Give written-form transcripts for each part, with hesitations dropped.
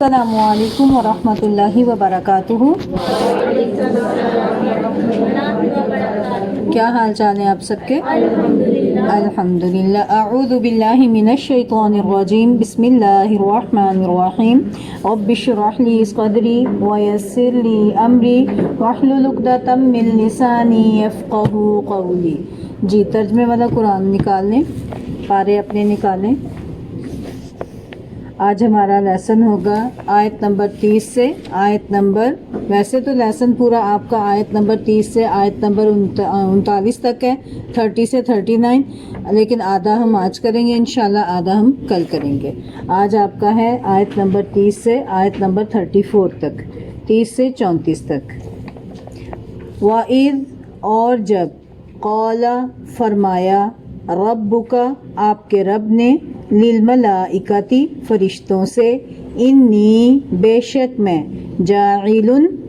السلام علیکم ورحمۃ اللہ وبرکاتہ۔ کیا حال چال ہے آپ سب کے؟ الحمدللہ۔ اعوذ باللہ من الشیطان الرجیم، بسم اللہ الرحمن الرحیم۔ رب اشرح لی صدری ویسر لی امری واحلل عقدۃ من لسانی یفقہوا قولی۔ جی ترجمے والا قرآن نکال لیں، پارے اپنے نکالیں۔ آج ہمارا لیسن ہوگا آیت نمبر 30 سے آیت نمبر، ویسے تو لیسن پورا آپ کا آیت نمبر 30 سے آیت نمبر 39 تک ہے، 30 سے 39، لیکن آدھا ہم آج کریں گے انشاءاللہ، آدھا ہم کل کریں گے۔ آج آپ کا ہے آیت نمبر 30 سے آیت نمبر 34 تک، 30 سے 34 تک۔ وَإِذْ، اور جب، قَالَ، فرمایا، رَبُّکَ، آپ کے رب نے، للملائکتی، فرشتوں سے، انی، بے شک میں، جاعل،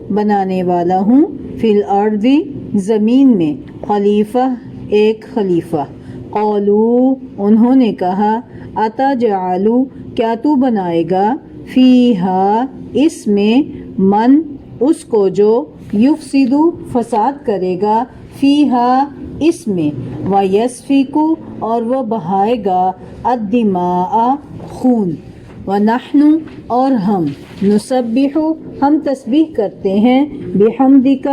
بنانے والا ہوں، فی الارض، زمین میں، خلیفہ، ایک خلیفہ۔ قالوا، انہوں نے کہا، اتجعل، کیا تو بنائے گا، فیہا، اس میں، من، اس کو جو، یفسد، فساد کرے گا، فیہا، اس میں، ویسفک، اور وہ بہائے گا، الدماء، خون، ونحن، اور ہم، نسبح، ہم تسبیح کرتے ہیں، بحمدک،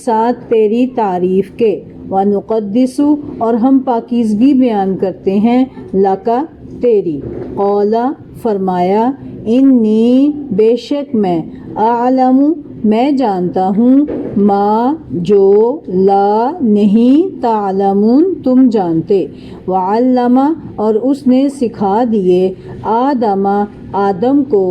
ساتھ تیری تعریف کے، ونقدس، اور ہم پاکیزگی بیان کرتے ہیں، لکا، تیری۔ قال، فرمایا، انی، بے شک میں، اعلم، میں جانتا ہوں، ما، جو، لا، نہیں، تعلمون، تم جانتے، وعلم، اور اس نے سکھا دیے، آدم، آدم کو،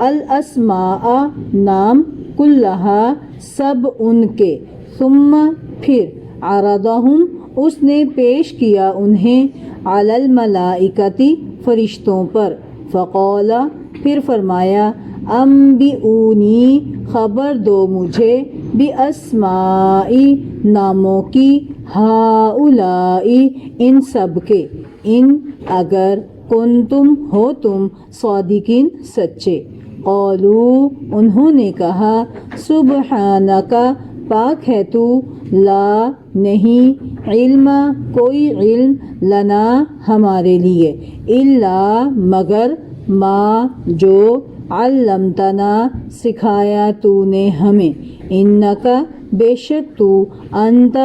الاسماء، نام، کلہا، سب ان کے، ثم، پھر، عرضہم، اس نے پیش کیا انہیں، علی الملائکتی، فرشتوں پر، فقال، پھر فرمایا، انبئونی، خبر دو مجھے، باسماء، ناموں کی، ہؤلاء، ان سب کے، ان، اگر، کنتم، ہو تم، صادقین، سچے۔ قالوا، انہوں نے کہا، سبحانک، پاک ہے تو، لا، نہیں، علم، کوئی علم، لنا، ہمارے لیے، الا، مگر، ما، جو، علمتنا، سکھایا تو نے ہمیں، انک، بے شک تو، انت،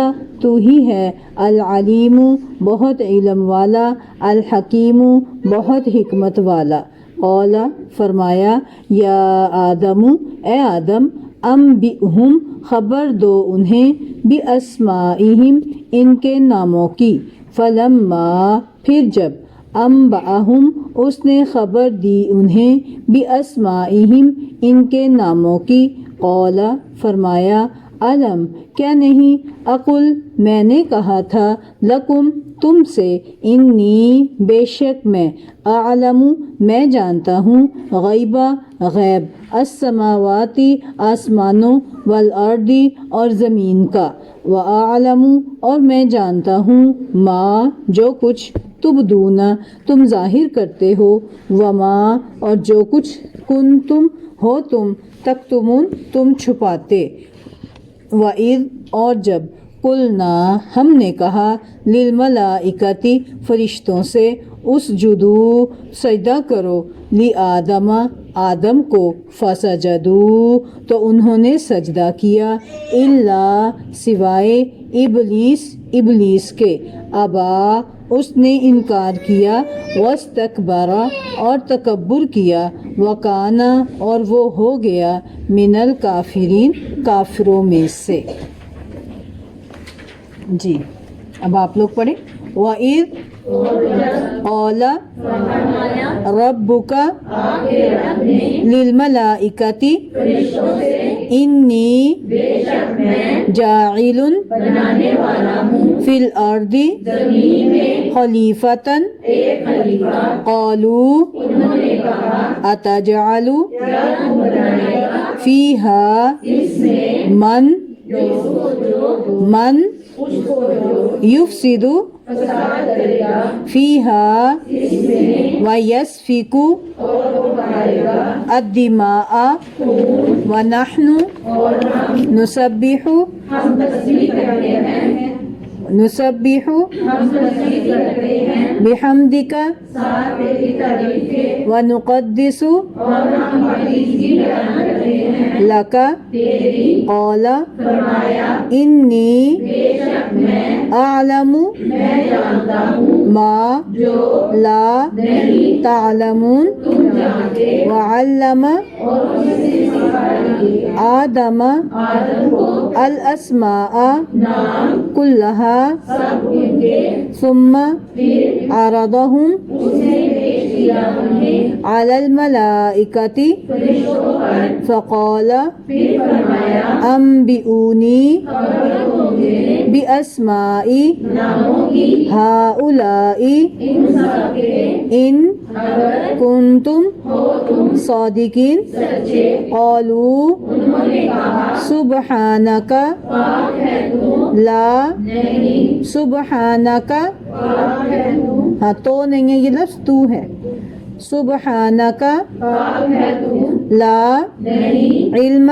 تو ہی ہے، العلیم، بہت علم والا، الحکیم، بہت حکمت والا۔ قال، فرمایا، یا آدم، اے آدم، انبئہم، خبر دو انہیں، باسمائہم، ان کے ناموں کی، فلما، پھر جب، انبأہم، اس نے خبر دی انہیں، باسمائہم، ان کے ناموں کی، قال، فرمایا، الم، کیا نہیں، اقل، میں نے کہا تھا، لکم، تم سے، انی، بے شک میں، اعلم، میں جانتا ہوں، غیبہ، غیب، السماوات، آسمانوں، والارض، اور زمین کا، واعلم، اور میں جانتا ہوں، ما، جو کچھ، تبدون، تم ظاہر کرتے ہو، وما، اور جو کچھ، کنتم، ہو تم، تکتمون، تم چھپاتے۔ وَإِذْ، اور جب، قلنا، ہم نے کہا، للملائکتی، فرشتوں سے، اسجدوا، سجدہ کرو، لآدم، آدم کو، فسجدوا، تو انہوں نے سجدہ کیا، الا، سوائے، ابلیس، ابلیس کے، ابا، اس نے انکار کیا، واستکبر، اور تکبر کیا، وکان، اور وہ ہو گیا، من الکافرین، کافروں میں سے۔ جی اب آپ لوگ پڑھیں۔ وَإِذْ، قَالَ، رَبُّکَ، لِلْمَلَائِکَةِ، انی، جاعل، فی الارض، خلیفۃ، قالوا، اتجعل، فیہا، من، یفسد، فیہا ویسفکو الدماء ونحن نسبح بحمدک ونقدس لک قال انی اعلم ما لا تعلمون وعلم آدم الاسماء کلہا ثم عرضهم على الملائکۃ فقال انبئونی باسماء ہؤلاء ان کنتم صادقین قالوا سبحانک لا سبحانک، ہاں تو نہیں ہے یہ لفظ تو ہے، سبحانک لا علم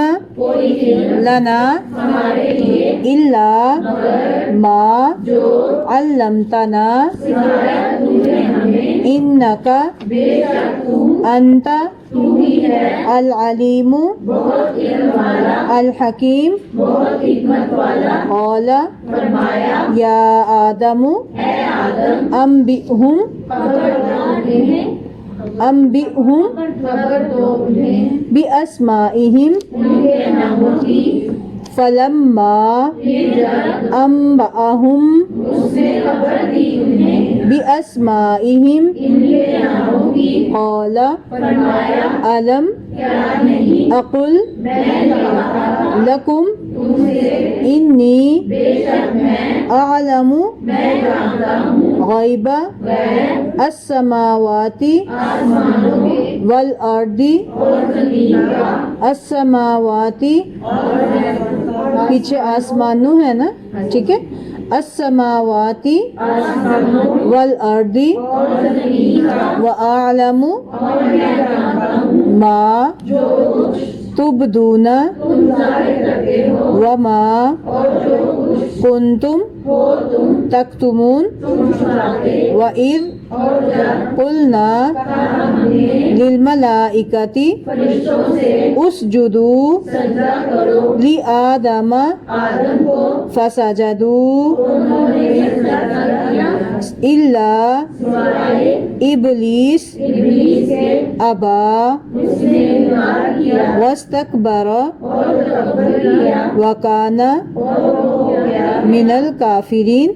لنا الا ما علمتنا انک انت العلیم الحکیم۔ قال یا آدم انبئہم باسمائہم فلما انبأہم باسمائہم قال الم اقل لکم انی اعلم غیب السماوات والارض، السماوات پیچھے آسمانوں ہے نا، ٹھیک ہے، السماوات والارض واعلم ما تبدون وما کنتم تکتمون وَإِذْ قُلْنَا لِلْمَلَائِكَةِ اسْجُدُوا لِآدَمَ فَسَجَدُوا إِلَّا إِبْلِيسَ أَبَى وَاسْتَكْبَرَ وَكَانَ من الکافرین۔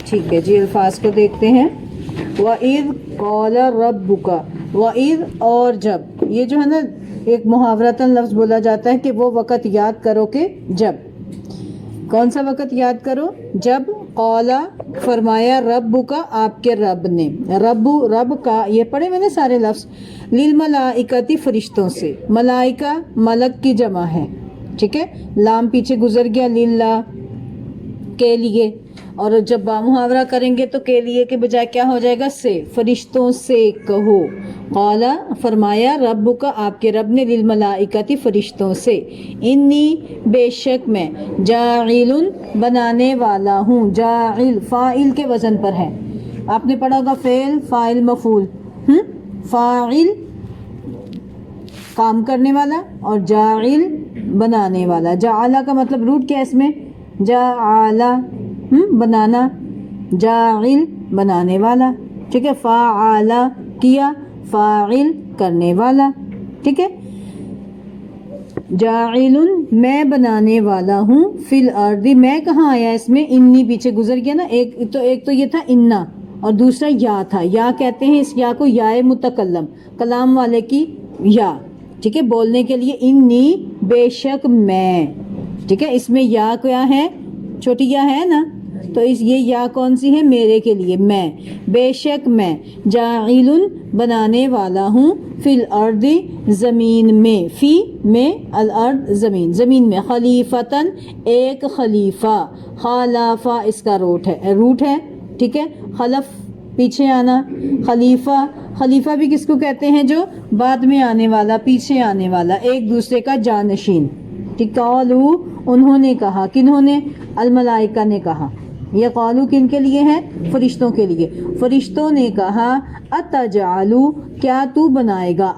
ٹھیک ہے جی، الفاظ کو دیکھتے ہیں۔ وَإِذْ قَالَ رَبُّكَ، وَإِذْ اور جب، یہ جو ہے نا ایک محاورتاً لفظ بولا جاتا ہے کہ وہ وقت یاد کرو کہ جب، کون سا وقت یاد کرو؟ جب قالا فرمایا ربک آپ کے رب نے، رب کا یہ پڑھے میں نے سارے لفظ، للملائکۃ فرشتوں سے، ملائکہ ملک کی جمع ہے، ٹھیک ہے، لام پیچھے گزر گیا، للہ کے لیے، اور جب با محاورہ کریں گے تو کے لیے کے بجائے کیا ہو جائے گا؟ سے، فرشتوں سے کہو۔ قالا فرمایا ربک آپ کے رب نے، للملائکۃ فرشتوں سے، انی بے شک میں، جاعل بنانے والا ہوں، جاعل فاعل کے وزن پر ہے، آپ نے پڑھا ہوگا فعل فاعل مفعول، فاعل کام کرنے والا اور جاعل بنانے والا۔ جعلہ کا مطلب روٹ کیا ہے اس میں؟ جعلہ بنانا، جاعل بنانے والا، ٹھیک ہے، فاعل کیا، فاعل کرنے والا، ٹھیک ہے، جاعل میں بنانے والا ہوں، فی الارض میں کہاں آیا اس میں؟ انی پیچھے گزر گیا نا، ایک تو یہ تھا انا اور دوسرا یا تھا، یا کہتے ہیں اس یا کو یائے متکلم، کلام والے کی یا، ٹھیک ہے، بولنے کے لیے، انی بے شک میں، ٹھیک ہے، اس میں یا کیا ہے؟ چھوٹی یا ہے نا، تو یہ یا کون سی ہے؟ میرے کے لیے، میں، بے شک میں، جاعل بنانے والا ہوں، فی الارض زمین میں، فی میں، الارض زمین، زمین میں، خلیفتاً ایک خلیفہ، خلافہ اس کا روٹ ہے، ٹھیک ہے، خلف پیچھے آنا، خلیفہ بھی کس کو کہتے ہیں؟ جو بعد میں آنے والا، پیچھے آنے والا، ایک دوسرے کا جانشین، ٹھیک۔ قالو انہوں نے کہا، کنہوں نے؟ الملائکہ نے کہا، یہ قالو کن کے لیے ہے؟ فرشتوں کے لیے۔ فرشتوں نے کہا اتجعلو کیا تو بنائے گا،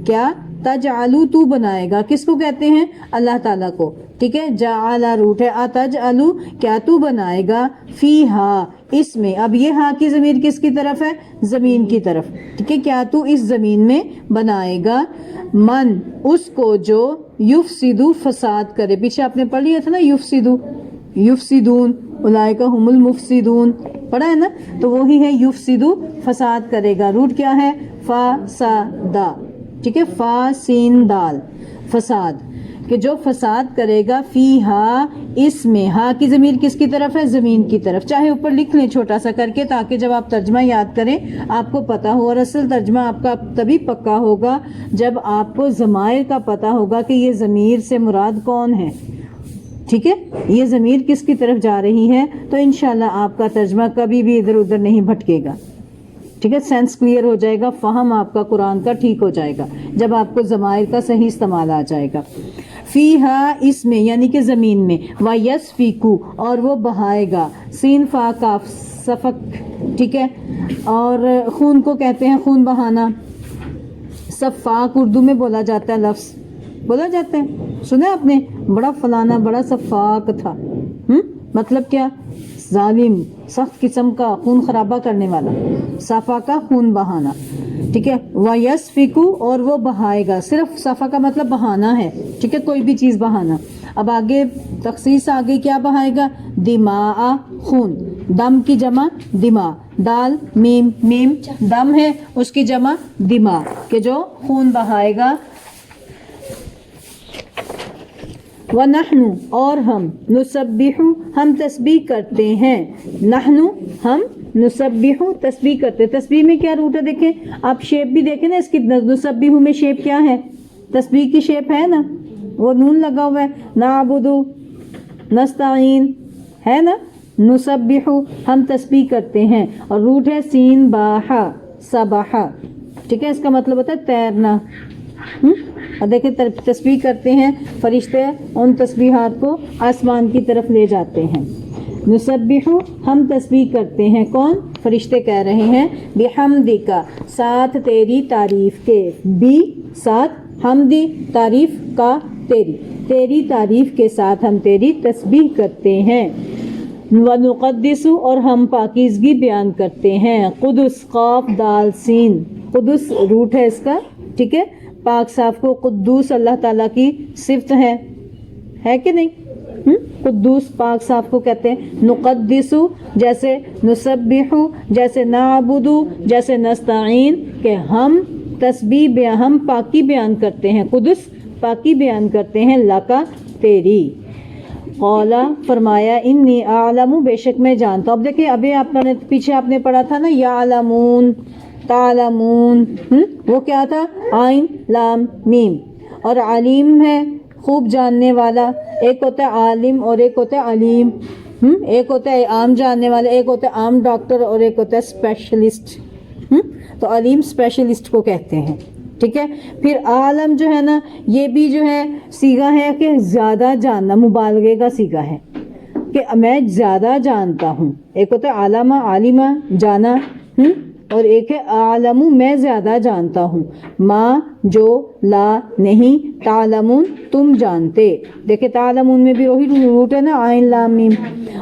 کیا تجعلو تو بنائے گا، کس کو کہتے ہیں؟ اللہ تعالیٰ کو، ٹھیک ہے، جعل روٹ ہے، اتجعلو کیا تو بنائے گا، فیہا اس میں، اب یہ ہاں کی ضمیر کس کی طرف ہے؟ زمین کی طرف، ٹھیک ہے، کیا تو اس زمین میں بنائے گا، من اس کو جو، یفسدو فساد کرے، پیچھے آپ نے پڑھ لیا تھا نا، یفسدو، یفسدون اولئک هم المفسدون، پڑھا ہے نا، تو وہی ہے یفسدو فساد کرے گا، روٹ کیا ہے؟ فسادا، ٹھیک ہے، فا سین دال، فساد، کہ جو فساد کرے گا، فیہا اس میں، ہاں کی ضمیر کس کی طرف ہے؟ زمین کی طرف، چاہے اوپر لکھ لیں چھوٹا سا کر کے، تاکہ جب آپ ترجمہ یاد کریں آپ کو پتا ہو، اور اصل ترجمہ آپ کا تبھی پکا ہوگا جب آپ کو ضمائر کا پتا ہوگا کہ یہ ضمیر سے مراد کون ہے، ٹھیک ہے، یہ ضمیر کس کی طرف جا رہی ہے، تو انشاءاللہ آپ کا ترجمہ کبھی بھی ادھر ادھر نہیں بھٹکے گا، ٹھیک ہے، سینس کلیئر ہو جائے گا، فہم آپ کا قرآن کا ٹھیک ہو جائے گا جب آپ کو ضمائر کا صحیح استعمال آ جائے گا۔ فیہا اس میں یعنی کہ زمین میں، وَيَسْفِكُ اور وہ بہائے گا، سین فا کاف سفک، ٹھیک ہے، اور خون کو کہتے ہیں خون بہانا، سفاک اردو میں بولا جاتا ہے، لفظ بولا جاتا ہے، سنا آپ نے، بڑا فلانا بڑا سفاک تھا، مطلب کیا؟ ظالم، سخت قسم کا، خون خرابہ کرنے والا، صفا کا خون بہانا، ٹھیک ہے، وَيَسْفِكُ اور وہ بہائے گا، صرف صفا کا مطلب بہانا ہے، ٹھیک ہے، کوئی بھی چیز بہانا۔ اب آگے تخصیص آگے کیا بہائے گا؟ دماء خون، دم کی جمع دماء، دال میم، میم دم ہے اس کی جمع دماء، کہ جو خون بہائے گا۔ وَنَحْنُ اور ہم، نُسَبِّحُ ہم تسبیح کرتے ہیں، نحنو ہم، نسبح تسبیح کرتے، تسبیح میں کیا روٹ ہے؟ دیکھیں آپ شیپ بھی دیکھیں نا اس کی، نسبح میں شیپ کیا ہے؟ تسبیح کی شیپ ہے نا، وہ نون لگا ہوا ہے، نعبدو، نستعین ہے نا، نسبح ہم تسبیح کرتے ہیں، اور روٹ ہے سین باہا سبحا، ٹھیک ہے، اس کا مطلب ہوتا ہے تیرنا۔ اور دیکھیں تسبیح کرتے ہیں، فرشتے ان تسبیحات کو آسمان کی طرف لے جاتے ہیں۔ نسبح ہم تسبیح کرتے ہیں، کون؟ فرشتے کہہ رہے ہیں، بحمدک ساتھ تیری تعریف کے، بی ساتھ، حمدی تعریف کا، تیری تعریف کے ساتھ ہم تیری تسبیح کرتے ہیں۔ ونقدس اور ہم پاکیزگی بیان کرتے ہیں، قدس قاف دال سین، قدس روٹ ہے اس کا، ٹھیک ہے، پاک صاف کو قدوس اللہ تعالیٰ کی صفت ہے کہ نہیں؟ قدوس پاک صاف کو کہتے ہیں۔ نقدسو جیسے نسبحو، جیسے نعبدو، جیسے نستعین، کہ ہم تسبیح ہم پاکی بیان کرتے ہیں، قدس پاکی بیان کرتے ہیں، لکا تیری۔ قولا فرمایا، انی اعلم بے شک میں جانتا ہوں۔ اب دیکھیں ابھی آپ نے پیچھے آپ نے پڑھا تھا نا، یعلمون تعلمون، وہ کیا تھا؟ عین لام میم، اور علیم ہے خوب جاننے والا، ایک ہوتا ہے عالم اور ایک ہوتا ہے علیم، ایک ہوتا ہے عام جاننے والا، ایک ہوتا ہے عام ڈاکٹر، اور ایک ہوتا ہے اسپیشلسٹ، تو علیم اسپیشلسٹ کو کہتے ہیں، ٹھیک ہے۔ پھر عالم جو ہے نا، یہ بھی جو ہے صیغہ ہے کہ زیادہ جاننا، مبالغے کا صیغہ ہے کہ میں زیادہ جانتا ہوں، ایک ہوتا ہے عالمہ عالمہ جانا، اور ایک ہے عالم میں زیادہ جانتا ہوں، ما جو لا نہیں، تعلمون تم جانتے، دیکھیں تعلمون میں بھی وہی روٹ ہے نا، عین لام میم،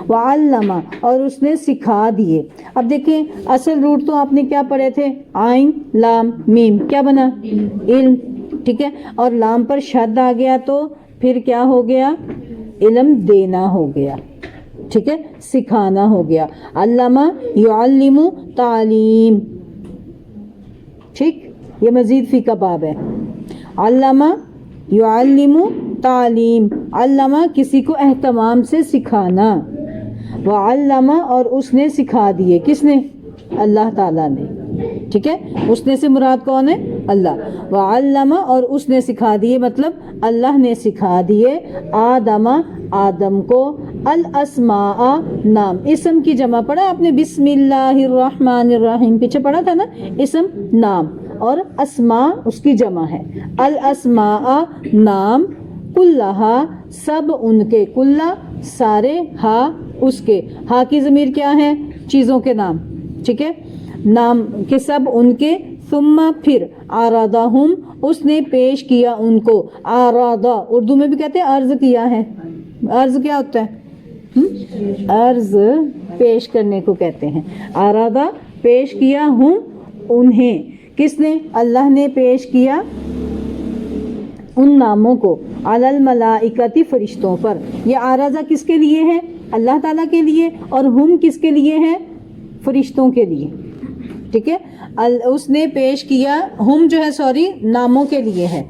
وعلم اور اس نے سکھا دیے۔ اب دیکھیں اصل روٹ تو آپ نے کیا پڑھے تھے؟ عین لام میم، کیا بنا؟ علم، ٹھیک ہے، اور لام پر شد آ گیا تو پھر کیا ہو گیا؟ علم دینا ہو گیا، ٹھیک ہے، سکھانا ہو گیا، علامہ یعلم تعلیم، ٹھیک، یہ مزید فی کا باب ہے، علامہ یعلم تعلیم، علامہ کسی کو اہتمام سے سکھانا، وعلم اور اس نے سکھا دیے، کس نے؟ اللہ تعالیٰ نے، ٹھیک ہے، اس نے سے مراد کون ہے؟ اللہ۔ وعلم اور اس نے سکھا دیے، مطلب اللہ نے سکھا دیے آدم آدم کو الاسماء نام، اسم کی جمع پڑھا آپ نے بسم اللہ الرحمن الرحیم، پیچھے پڑھا تھا نا، اسم نام، اور اسماء اس کی جمع ہے، الاسماء نام، کلہا سب ان کے، کلہ سارے، ہا اس کے، ہا کی ضمیر کیا ہے؟ چیزوں کے نام، ٹھیک ہے، نام کے سب ان کے، ثم پھر عرضہم اس نے پیش کیا ان کو، عرضہ اردو میں بھی کہتے ہیں عرض کیا ہے، عرض کیا ہوتا ہے؟ عرض پیش کرنے کو کہتے ہیں، عرضہ پیش کیا ہم انہیں، کس نے؟ اللہ نے پیش کیا ان ناموں کو، علی الملائکتی فرشتوں پر، یہ عرضہ کس کے لیے ہے؟ اللہ تعالیٰ کے لیے، اور ہم کس کے لیے ہے؟ فرشتوں کے لیے، ٹھیک ہے، اس نے پیش کیا، ہم جو ہے سوری ناموں کے لیے ہے،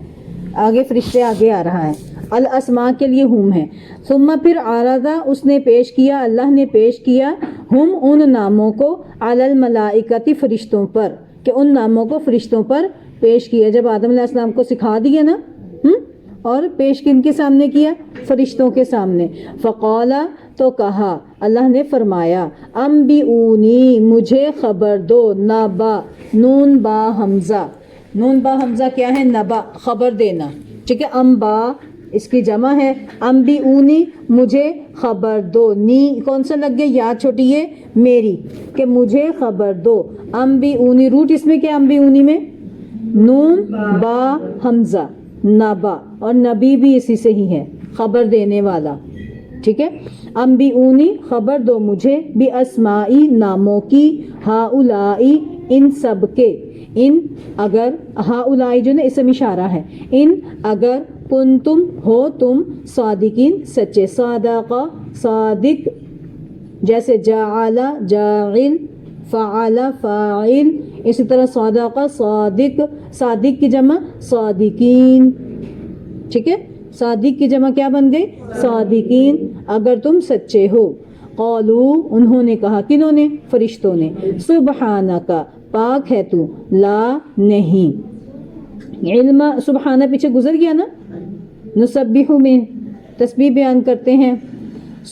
آگے فرشتے آگے آ رہا ہے، الاسماء کے لیے ہم ہے، ثم پھر عرضہ اس نے پیش کیا، اللہ نے پیش کیا، ہم ان ناموں کو، علی الملائکتی فرشتوں پر، کہ ان ناموں کو فرشتوں پر پیش کیا، جب آدم علیہ السلام کو سکھا دیا نا، اور پیش کن کے سامنے کیا؟ فرشتوں کے سامنے، فقالا تو کہا، اللہ نے فرمایا، انبئونی مجھے خبر دو، نبا نون با حمزہ، نون با حمزہ کیا ہے؟ نبا، خبر دینا، ٹھیک ہے، انبا اس کی جمع ہے، انبئونی مجھے خبر دو، نی کون سا لگ گیا؟ یا چھوٹی ہے میری، کہ مجھے خبر دو، انبئونی روٹ اس میں کیا؟ انبئونی میں نون با حمزہ، نبا، اور نبی بھی اسی سے ہی ہے، خبر دینے والا، ٹھیک ہے، انبئونی خبر دو مجھے، باسمائی ناموں کی، ہؤلائی ان سب کے، ان اگر، ہؤلائی جو نا اسم اشارہ ہے، ان اگر، کنتم ہو تم، صادقین سچے، صادقہ صادق، جیسے جعل جاعل، فعل فاعل، اسی طرح صادقہ صادق، صادق کی جمع صادقین، ٹھیک ہے، صادق کی جمع کیا بن گئی؟ صادقین، اگر تم سچے ہو، قالو انہوں نے کہا، کنہوں نے؟ فرشتوں نے، سبحانک پاک ہے تو، لا نہیں، علم، سبحانہ پیچھے گزر گیا نا، نسبح میں تسبیح بیان کرتے ہیں،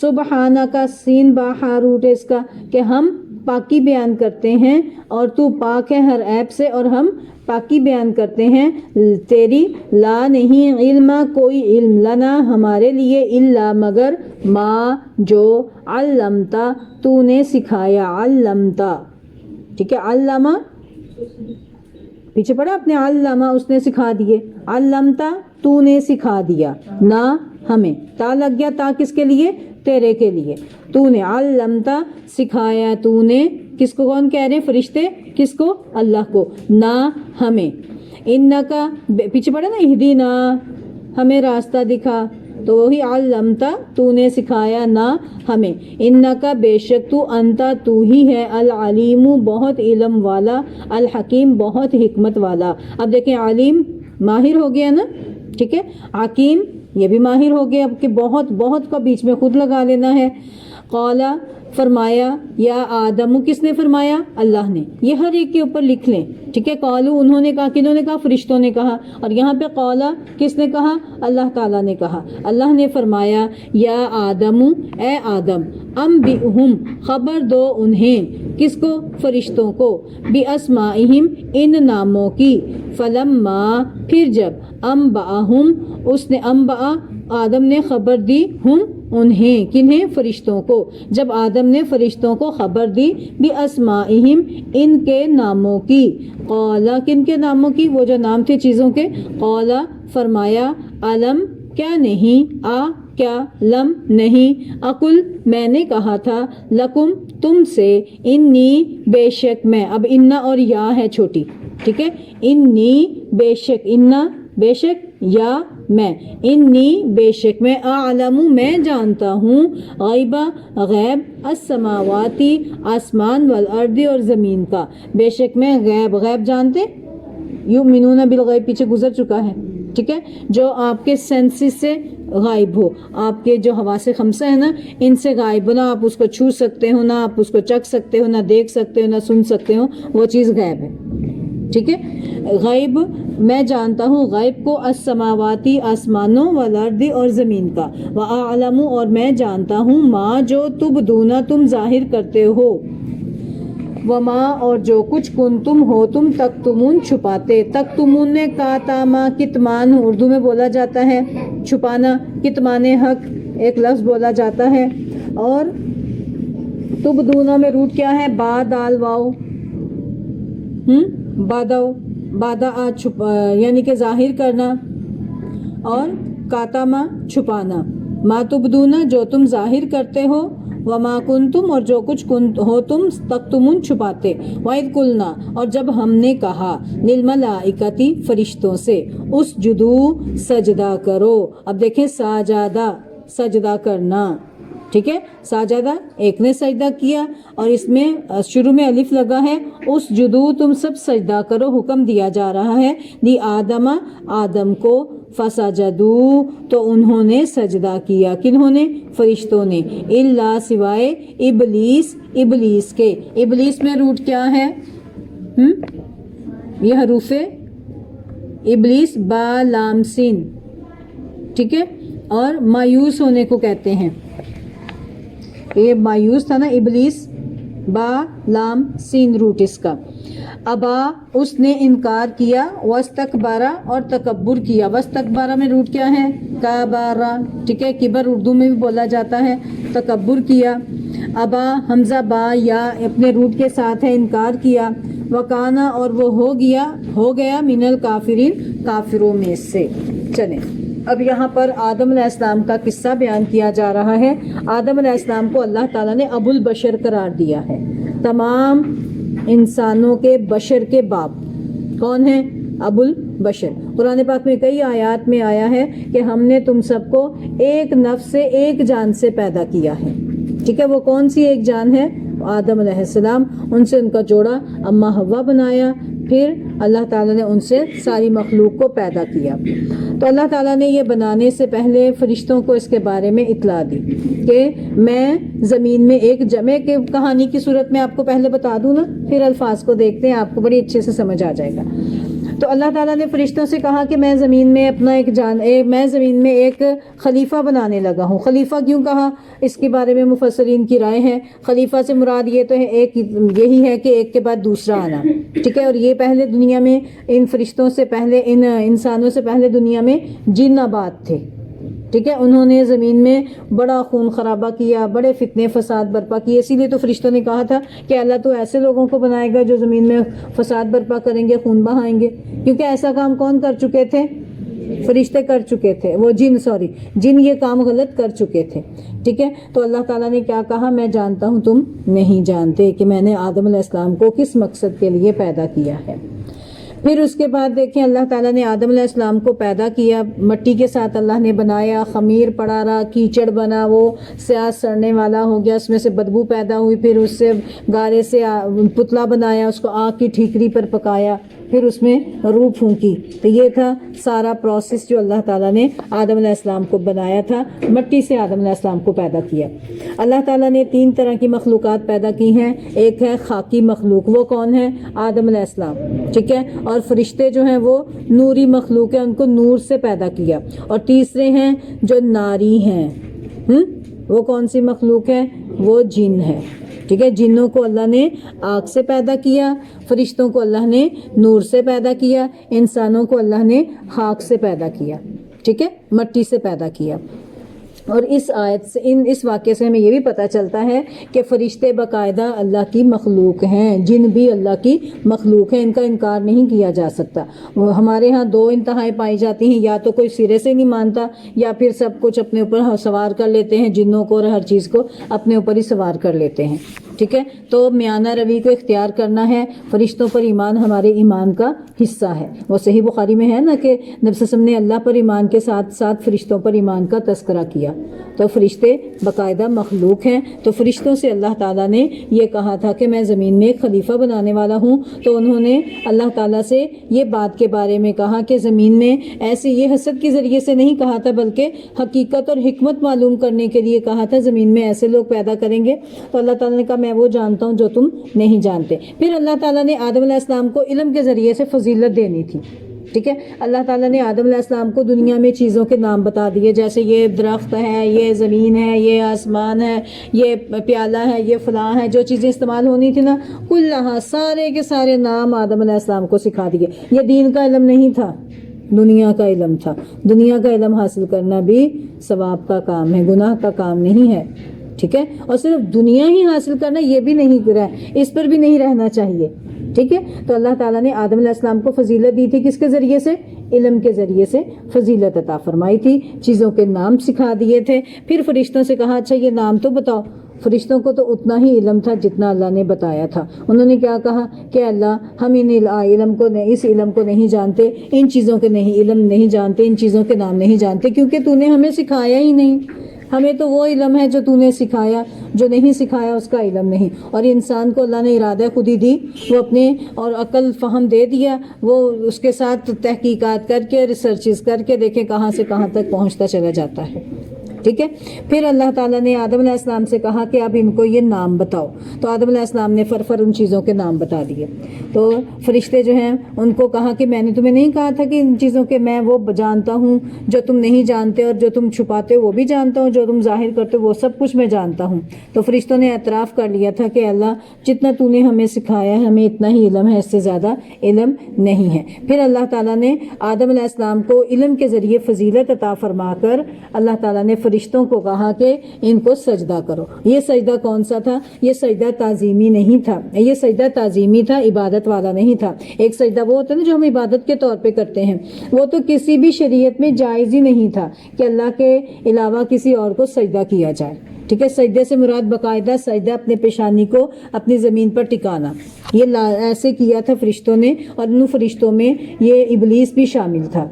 سبحانہ کا سین با روٹ ہے اس کا، کہ ہم پاکی بیان کرتے ہیں، اور تو پاک ہے ہر عیب سے، اور ہم پاکی بیان کرتے ہیں تیری، لا نہیں، علم کوئی علم، لنا ہمارے لیے، الا مگر، ما جو، علمتا تو نے سکھایا، علمتا، ٹھیک ہے، علمہ پیچھے پڑھا اپنے، علمہ اس نے سکھا دیے، علمتا تو نے سکھا دیا، نہ ہمیں، تا لگ گیا، تا کس کے لیے؟ تیرے کے لیے، تو نے، علمتا سکھایا تو نے، کس کو؟ کون کہہ رہے ہیں؟ فرشتے، کس کو؟ اللہ کو، نہ ہمیں، انکا پیچھے پڑھا نا، اہدینا ہمیں راستہ دکھا، تو وہی علمتا تو نے سکھایا، نہ ہمیں، انکا بے شک تو، انتا تو ہی ہے، العلیم بہت علم والا، الحکیم بہت حکمت والا، اب دیکھیں علیم ماہر ہو گیا نا، ٹھیک ہے، حکیم یہ بھی ماہر ہو گیا، اب کہ بہت بہت کا بیچ میں خود لگا لینا ہے، قالا فرمایا، یا آدم، کس نے فرمایا؟ اللہ نے، یہ ہر ایک کے اوپر لکھ لیں، ٹھیک ہے، قالو انہوں نے کہا، کنہوں نے کہا؟ فرشتوں نے کہا، اور یہاں پہ قالا کس نے کہا؟ اللہ تعالیٰ نے کہا، اللہ نے فرمایا، یا آدم اے آدم، انبئہم خبر دو انہیں، کس کو؟ فرشتوں کو، باسمائہم ان ناموں کی، فلما پھر جب، انبأہم اس نے، انبأ آدم نے خبر دی، ہم انہیں، کنہیں؟ فرشتوں کو، جب آدم نے فرشتوں کو خبر دی، باسمائہم ان کے ناموں کی، قالا کن کے ناموں کی؟ وہ جو نام تھے چیزوں کے، قالا فرمایا، علم کیا نہیں، کیا، لم نہیں، اقل میں نے کہا تھا، لکم تم سے، انی بے شک میں، اب انا اور یا ہے چھوٹی، ٹھیک ہے، انی بے شک، انا بے شک، یا میں، انی بے شک میں، اعلم میں جانتا ہوں، غیبہ غیب، السماواتی آسمان، والارض اور زمین کا، بے شک میں غیب، غیب جانتے، یؤمنون بالغیب پیچھے گزر چکا ہے، ٹھیک ہے، جو آپ کے سینسز سے غائب ہو. آپ کے جو حواس خمسہ ہے نا ان سے غائب ہو، نہ آپ اس کو چھو سکتے ہو، نہ آپ اس کو چکھ سکتے ہو، نہ دیکھ سکتے ہو، نہ سن سکتے ہو، وہ چیز غائب ہے. ٹھیک ہے. غیب میں جانتا ہوں غیب کو، السماواتی آسمانوں والارض اور زمین کا، وَأَعْلَمُ اور میں جانتا ہوں ما جو تبدون تم ظاہر کرتے ہو، وما اور جو کچھ کنتم ہو تم تکتمون چھپاتے. تکتمون نے کاتاما کتمان اردو میں بولا جاتا ہے چھپانا، کتمان حق ایک لفظ بولا جاتا ہے. اور تبدونا میں روٹ کیا ہے؟ با دال واو، بادا چھپا یعنی کہ ظاہر کرنا، اور کاتاما چھپانا. ما تبدونا جو تم ظاہر کرتے ہو، وما کنتم اور جو کچھ ہو تم تکتمون چھپاتے. وَإِذْ قُلْنَا اور جب ہم نے کہا، لِلْمَلَائِكَةِ فرشتوں سے، اسجدوا سجدہ کرو. اب دیکھیں ساجدہ سجدہ کرنا، ٹھیک ہے. ساجدہ ایک نے سجدہ کیا اور اس میں شروع میں الف لگا ہے. اسجدو تم سب سجدہ کرو، حکم دیا جا رہا ہے دی آدم کو. فسجدو تو انہوں نے سجدہ کیا، کنہوں نے؟ فرشتوں نے. الا سوائے ابلیس کے. ابلیس میں روٹ کیا ہے؟ یہ حروف ابلیس با لام سین، ٹھیک ہے. اور مایوس ہونے کو کہتے ہیں، یہ مایوس تھا نا، ابلیس با لام سین روٹ اس کا. ابا اس نے انکار کیا، واستکبارا اور تکبر کیا. واستکبارا میں روٹ کیا ہے؟ کابارا، ٹھیک ہے. کبر اردو میں بھی بولا جاتا ہے. تکبر کیا. ابا حمزہ با یا اپنے روٹ کے ساتھ ہے، انکار کیا. وکانا اور وہ ہو گیا من الکافرین کافروں میں سے. چلیں اب یہاں پر آدم علیہ السلام کا قصہ بیان کیا جا رہا ہے. آدم علیہ السلام کو اللہ تعالیٰ نے ابو البشر قرار دیا ہے، تمام انسانوں کے بشر کے باپ. کون ہیں؟ ابو البشر. قرآن پاک میں کئی آیات میں آیا ہے کہ ہم نے تم سب کو ایک نفس سے، ایک جان سے پیدا کیا ہے. ٹھیک ہے. وہ کون سی ایک جان ہے؟ آدم علیہ السلام. ان سے ان کا جوڑا اما حوا بنایا، پھر اللہ تعالیٰ نے ان سے ساری مخلوق کو پیدا کیا. تو اللہ تعالیٰ نے یہ بنانے سے پہلے فرشتوں کو اس کے بارے میں اطلاع دی کہ میں زمین میں ایک جمع کے کہانی کی صورت میں آپ کو پہلے بتا دوں نا، پھر الفاظ کو دیکھتے ہیں، آپ کو بڑی اچھے سے سمجھ آ جائے گا. تو اللہ تعالیٰ نے فرشتوں سے کہا کہ میں زمین میں اپنا میں زمین میں ایک خلیفہ بنانے لگا ہوں. خلیفہ کیوں کہا؟ اس کے بارے میں مفسرین کی رائے ہے. خلیفہ سے مراد یہ تو ہے ایک یہی ہے کہ ایک کے بعد دوسرا آنا، ٹھیک ہے. اور یہ پہلے دنیا میں ان فرشتوں سے پہلے، ان انسانوں سے پہلے دنیا میں جن آباد تھے، ٹھیک ہے. انہوں نے زمین میں بڑا خون خرابہ کیا، بڑے فتنے فساد برپا کیے. اسی لیے تو فرشتوں نے کہا تھا کہ اللہ تو ایسے لوگوں کو بنائے گا جو زمین میں فساد برپا کریں گے، خون بہائیں گے. کیونکہ ایسا کام کون کر چکے تھے؟ فرشتے کر چکے تھے. وہ جن یہ کام غلط کر چکے تھے. ٹھیک ہے. تو اللہ تعالیٰ نے کیا کہا؟ میں جانتا ہوں تم نہیں جانتے کہ میں نے آدم علیہ السلام کو کس مقصد کے لیے پیدا کیا ہے. پھر اس کے بعد دیکھیں اللہ تعالیٰ نے آدم علیہ السلام کو پیدا کیا، مٹی کے ساتھ اللہ نے بنایا، خمیر پڑا رہا، کیچڑ بنا، وہ سیاہ سڑنے والا ہو گیا، اس میں سے بدبو پیدا ہوئی. پھر اس سے گارے سے پتلا بنایا، اس کو آگ کی ٹھیکری پر پکایا، پھر اس میں روح پھونکی. تو یہ تھا سارا پروسیس جو اللہ تعالیٰ نے آدم علیہ السلام کو بنایا تھا. مٹی سے آدم علیہ السلام کو پیدا کیا. اللہ تعالیٰ نے 3 طرح کی مخلوقات پیدا کی ہیں. ایک ہے خاکی مخلوق، وہ کون ہے؟ آدم علیہ السلام، ٹھیک ہے. اور فرشتے جو ہیں وہ نوری مخلوق ہیں، ان کو نور سے پیدا کیا. اور تیسرے ہیں جو ناری ہیں، وہ کون سی مخلوق ہے؟ وہ جن ہے، ٹھیک ہے. جنوں کو اللہ نے آگ سے پیدا کیا، فرشتوں کو اللہ نے نور سے پیدا کیا، انسانوں کو اللہ نے خاک سے پیدا کیا، ٹھیک ہے، مٹی سے پیدا کیا. اور اس آیت سے اس واقعے سے ہمیں یہ بھی پتہ چلتا ہے کہ فرشتے باقاعدہ اللہ کی مخلوق ہیں، جن بھی اللہ کی مخلوق ہیں، ان کا انکار نہیں کیا جا سکتا. وہ ہمارے ہاں 2 انتہائیں پائی جاتی ہیں، یا تو کوئی سرے سے نہیں مانتا، یا پھر سب کچھ اپنے اوپر سوار کر لیتے ہیں، جنوں کو اور ہر چیز کو اپنے اوپر ہی سوار کر لیتے ہیں. ٹھیک ہے. تو میانہ روی کو اختیار کرنا ہے. فرشتوں پر ایمان ہمارے ایمان کا حصہ ہے. وہ صحیح بخاری میں ہے نا کہ نبی صلی اللہ علیہ وسلم نے اللہ پر ایمان کے ساتھ ساتھ فرشتوں پر ایمان کا تذکرہ کیا. دیا. تو فرشتے باقاعدہ مخلوق ہیں. تو فرشتوں سے اللہ تعالیٰ نے یہ کہا تھا کہ میں زمین میں ایک خلیفہ بنانے والا ہوں. تو انہوں نے اللہ تعالیٰ سے یہ بات کے بارے میں کہا کہ زمین میں ایسے یہ حسد کے ذریعے سے نہیں کہا تھا، بلکہ حقیقت اور حکمت معلوم کرنے کے لیے کہا تھا زمین میں ایسے لوگ پیدا کریں گے. تو اللہ تعالیٰ نے کہا میں وہ جانتا ہوں جو تم نہیں جانتے. پھر اللہ تعالیٰ نے آدم علیہ السلام کو علم کے ذریعے سے فضیلت دینی تھی. ٹھیک ہے، اللہ تعالیٰ نے آدم علیہ السلام کو دنیا میں چیزوں کے نام بتا دیے، جیسے یہ درخت ہے، یہ زمین ہے، یہ آسمان ہے، یہ پیالہ ہے، یہ فلاں ہے. جو چیزیں استعمال ہونی تھی نا کلہا سارے کے سارے نام آدم علیہ السلام کو سکھا دیے. یہ دین کا علم نہیں تھا، دنیا کا علم تھا. دنیا کا علم حاصل کرنا بھی ثواب کا کام ہے، گناہ کا کام نہیں ہے. ٹھیک ہے، اور صرف دنیا ہی حاصل کرنا یہ بھی نہیں گرا ہے، اس پر بھی نہیں رہنا چاہیے. ٹھیک ہے، تو اللہ تعالیٰ نے آدم علیہ السلام کو فضیلت دی تھی، کس کے ذریعے سے؟ علم کے ذریعے سے فضیلت عطا فرمائی تھی، چیزوں کے نام سکھا دیے تھے. پھر فرشتوں سے کہا اچھا یہ نام تو بتاؤ. فرشتوں کو تو اتنا ہی علم تھا جتنا اللہ نے بتایا تھا. انہوں نے کیا کہا کہ اللہ ہم اس علم کو نہیں جانتے، ان چیزوں کے علم نہیں جانتے، ان چیزوں کے نام نہیں جانتے، کیونکہ تو نے ہمیں سکھایا ہی نہیں. ہمیں تو وہ علم ہے جو تو نے سکھایا، جو نہیں سکھایا اس کا علم نہیں. اور انسان کو اللہ نے ارادہ خودی دی، وہ اپنے اور عقل فہم دے دیا، وہ اس کے ساتھ تحقیقات کر کے ریسرچز کر کے دیکھیں کہاں سے کہاں تک پہنچتا چلا جاتا ہے. ٹھیک ہے، پھر اللہ تعالیٰ نے آدم علیہ السلام سے کہا کہ اب ان کو یہ نام بتاؤ. تو آدم علیہ السلام نے فر ان چیزوں کے نام بتا دیے. تو فرشتے جو ہیں ان کو کہا کہ میں نے تمہیں نہیں کہا تھا کہ ان چیزوں کے میں وہ جانتا ہوں جو تم نہیں جانتے، اور جو تم چھپاتے ہو وہ بھی جانتا ہوں، جو تم ظاہر کرتے ہو وہ سب کچھ میں جانتا ہوں. تو فرشتوں نے اعتراف کر لیا تھا کہ اللہ جتنا تو نے ہمیں سکھایا ہے ہمیں اتنا ہی علم ہے، اس سے زیادہ علم نہیں ہے. پھر اللہ تعالیٰ نے آدم علیہ السلام کو علم کے ذریعے فضیلت عطا فرما کر اللہ تعالیٰ نے فرشتوں کو کہا کہ ان کو سجدہ کرو. یہ سجدہ کون سا تھا؟ یہ سجدہ تعظیمی نہیں تھا، یہ سجدہ تعظیمی تھا، عبادت والا نہیں تھا. ایک سجدہ وہ ہوتا ہے نا جو ہم عبادت کے طور پہ کرتے ہیں، وہ تو کسی بھی شریعت میں جائز ہی نہیں تھا کہ اللہ کے علاوہ کسی اور کو سجدہ کیا جائے. ٹھیک ہے، سجدے سے مراد باقاعدہ سجدہ اپنے پیشانی کو اپنی زمین پر ٹکانا. یہ ایسے کیا تھا فرشتوں نے، اور ان فرشتوں میں یہ ابلیس بھی شامل تھا.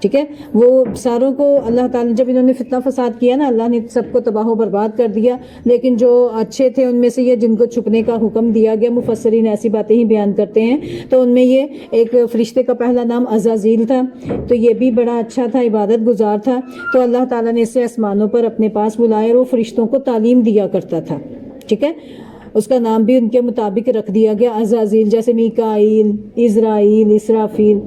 ٹھیک ہے، وہ ساروں کو اللہ تعالیٰ جب انہوں نے فتنہ فساد کیا نا، اللہ نے سب کو تباہ و برباد کر دیا. لیکن جو اچھے تھے ان میں سے یہ جن کو چھپنے کا حکم دیا گیا، مفسرین ایسی باتیں ہی بیان کرتے ہیں. تو ان میں یہ ایک فرشتے کا پہلا نام عزازیل تھا. تو یہ بھی بڑا اچھا تھا، عبادت گزار تھا. تو اللہ تعالیٰ نے اسے آسمانوں پر اپنے پاس بلایا اور وہ فرشتوں کو تعلیم دیا کرتا تھا. ٹھیک ہے، اس کا نام بھی ان کے مطابق رکھ دیا گیا عزازیل، جیسے میکائیل، اسرائیل، اسرافیل.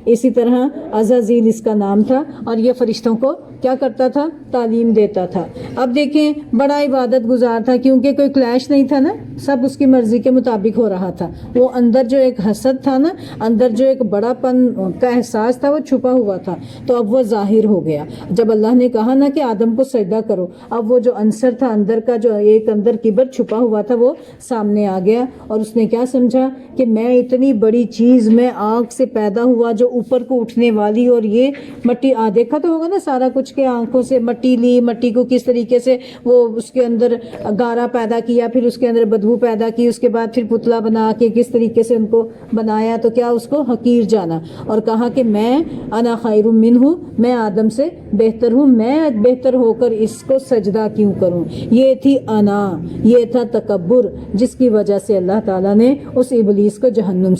اسی طرح عزازیل اس کا نام تھا، اور یہ فرشتوں کو کیا کرتا تھا؟ تعلیم دیتا تھا. اب دیکھیں بڑا عبادت گزار تھا، کیونکہ کوئی کلیش نہیں تھا نا، سب اس کی مرضی کے مطابق ہو رہا تھا. وہ اندر جو ایک حسد تھا نا، اندر جو ایک بڑا پن کا احساس تھا وہ چھپا ہوا تھا. تو اب وہ ظاہر ہو گیا جب اللہ نے کہا نا کہ آدم کو سجدہ کرو. اب وہ جو عنصر تھا اندر کا، جو ایک اندر کبر چھپا ہوا تھا، وہ سامنے آ گیا. اور اس نے کیا سمجھا کہ میں اتنی بڑی چیز، میں آگ سے پیدا ہوا جو اوپر کو اٹھنے والی، اور یہ مٹی دیکھا تو ہوگا نا سارا کچھ کے آنکھوں سے، مٹی لی، مٹی کو کس طریقے سے وہ اس کے اندر گارا پیدا کیا، پھر اس کے اندر بدبو پیدا کی، اس کے بعد پھر پتلا بنا کے کس طریقے سے ان کو بنایا. تو کیا اس کو حقیر جانا اور کہا کہ میں انا خیر منہ، میں آدم سے بہتر ہوں، میں بہتر ہو کر اس کو سجدہ کیوں کروں. یہ تھی انا، یہ تھا تکبر، جس کی وجہ سے اللہ تعالیٰ نے اس ابلیس کو جنت